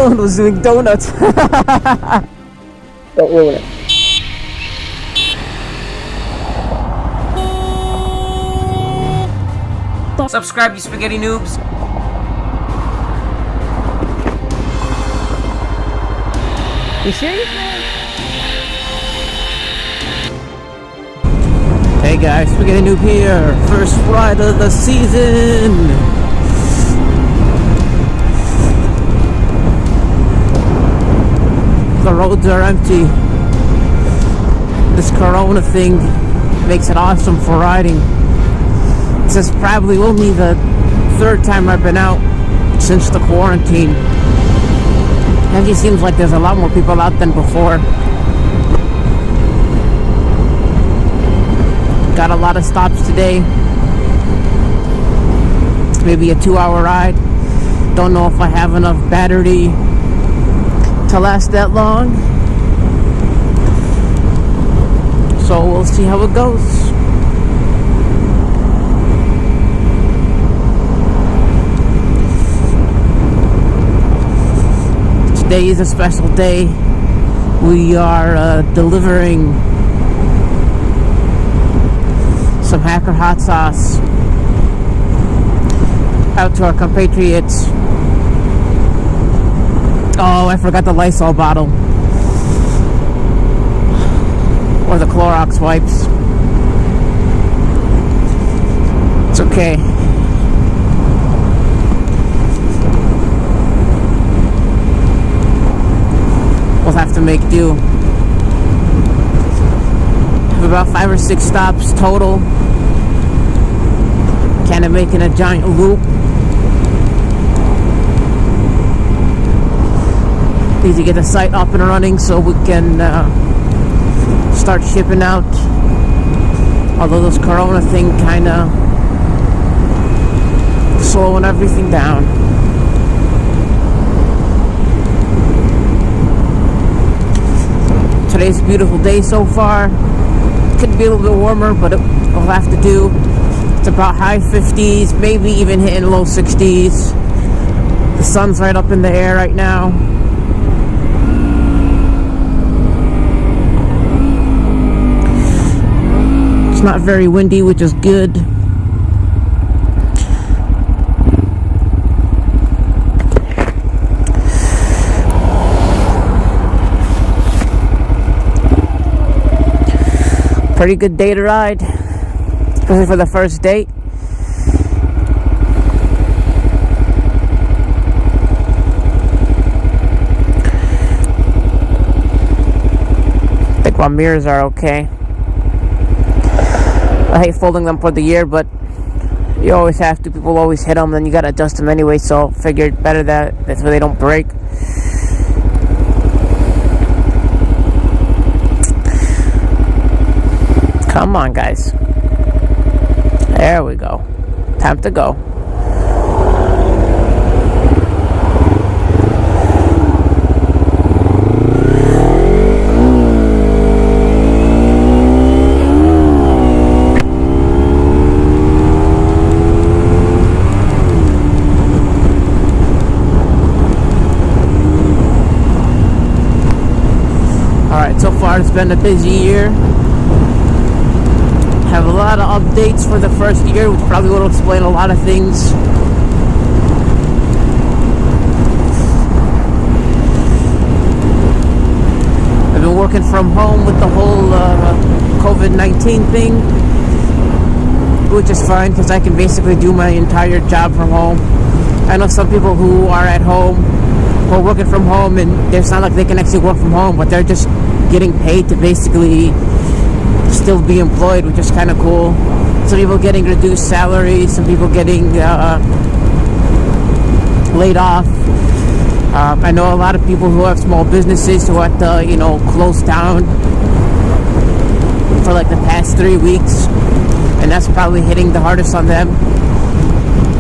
Someone was doing donuts. Don't ruin it. Subscribe, you spaghetti noobs. You serious, man? Hey guys, Spaghetti Noob here. First ride of the season. The roads are empty. This Corona thing makes it awesome for riding. This is probably only the third time I've been out since the quarantine. It actually seems like there's a lot more people out than before. Got a lot of stops today. Maybe a 2-hour ride. Don't know if I have enough battery to last that long. So we'll see how it goes. Today is a special day. We are delivering some Hacker hot sauce out to our compatriots. Oh, I forgot the Lysol bottle. Or the Clorox wipes. It's okay. We'll have to make do. Have about 5 or 6 stops total. Kind of making a giant loop. Need to get the site up and running so we can start shipping out. Although this Corona thing kind of slowing everything down. Today's a beautiful day so far. Could be a little bit warmer, but it'll have to do. It's about high 50s, maybe even hitting low 60s. The sun's right up in the air right now. It's not very windy, which is good. Pretty good day to ride, especially for the first day. I think my mirrors are okay. I hate folding them for the year, but you always have to. People always hit them, then you gotta adjust them anyway, so figured better that's where they don't break. Come on, guys. There we go. Time to go. Alright, so far it's been a busy year. Have a lot of updates for the first year, which probably will explain a lot of things. I've been working from home with the whole COVID-19 thing, which is fine because I can basically do my entire job from home. I know some people who are at home, who are working from home, and it's not like they can actually work from home, but they're just getting paid to basically still be employed, which is kind of cool. Some people getting reduced salaries, some people getting laid off. I know a lot of people who have small businesses who had to, close down for like the past 3 weeks, and that's probably hitting the hardest on them.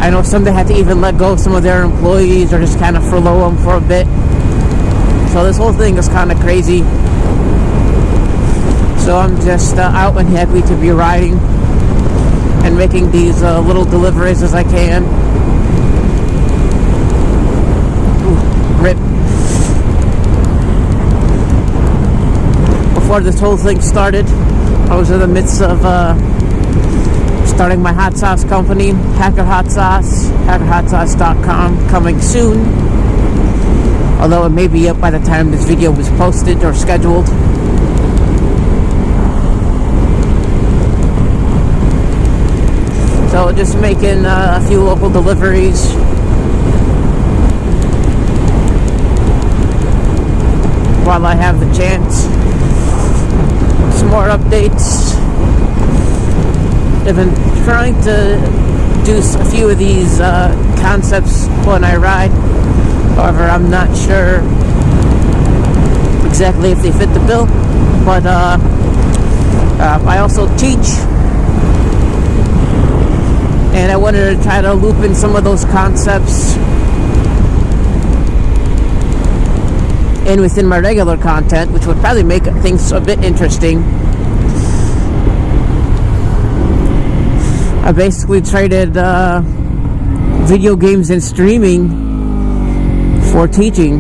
I know some that had to even let go of some of their employees or just kind of furlough them for a bit. So this whole thing is kind of crazy. So I'm just out and happy to be riding and making these little deliveries as I can. Ooh, rip. before this whole thing started, I was in the midst of starting my hot sauce company, Hacker Hot Sauce, hackerhotsauce.com, coming soon. Although it may be up by the time this video was posted or scheduled. So just making a few local deliveries. While I have the chance. Some more updates. I've been trying to do a few of these concepts when I ride. However, I'm not sure exactly if they fit the bill. But I also teach. And I wanted to try to loop in some of those concepts in within my regular content, which would probably make things a bit interesting. I basically traded video games and streaming for teaching.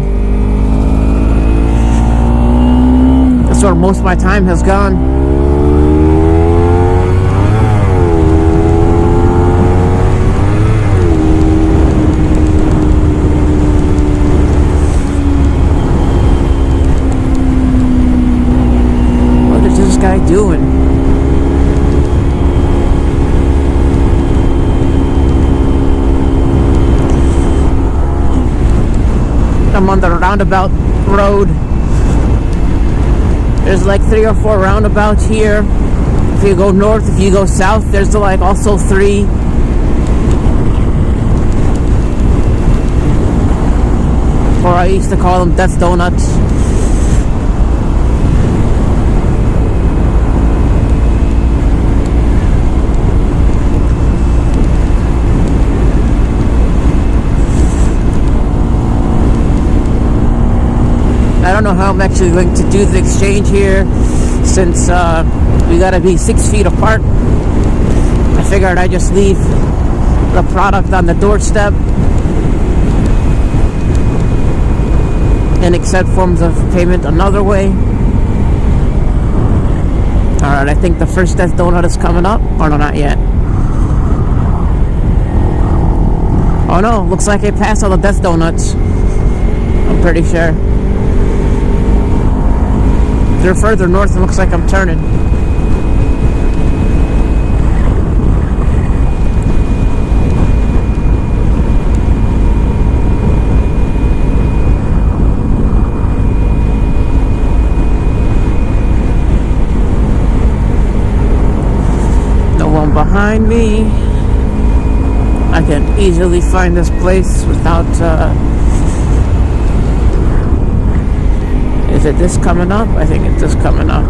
That's where most of my time has gone. Guy doing? I'm on the roundabout road. There's like 3 or 4 roundabouts here. If you go north, if you go south, there's like also 3. Or I used to call them Death Donuts. I don't know how I'm actually going to do the exchange here, since we gotta be 6 feet apart. I figured I'd just leave the product on the doorstep and accept forms of payment another way. Alright, I think the first Death Donut is coming up. Or no, not yet. Oh no, looks like I passed all the Death Donuts. I'm pretty sure. They're further north, it looks like I'm turning. No one behind me. I can easily find this place without is it this coming up? I think it's this coming up.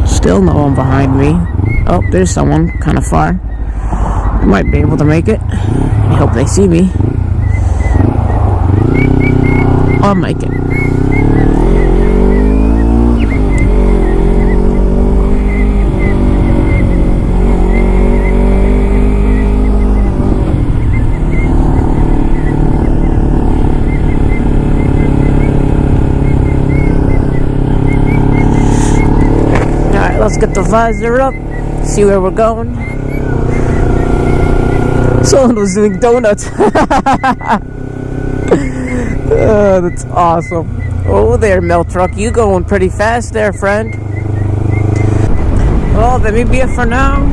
Still no one behind me. Oh, there's someone kind of far. I might be able to make it. I hope they see me. I'll make it. Let's get the visor up, see where we're going. Someone was doing donuts. Oh, that's awesome. Oh there, milk truck, you going pretty fast there, friend. Well, that may be it for now.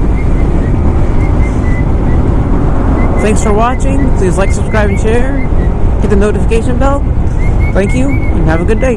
Thanks for watching. Please like, subscribe, and share. Hit the notification bell. Thank you, and have a good day.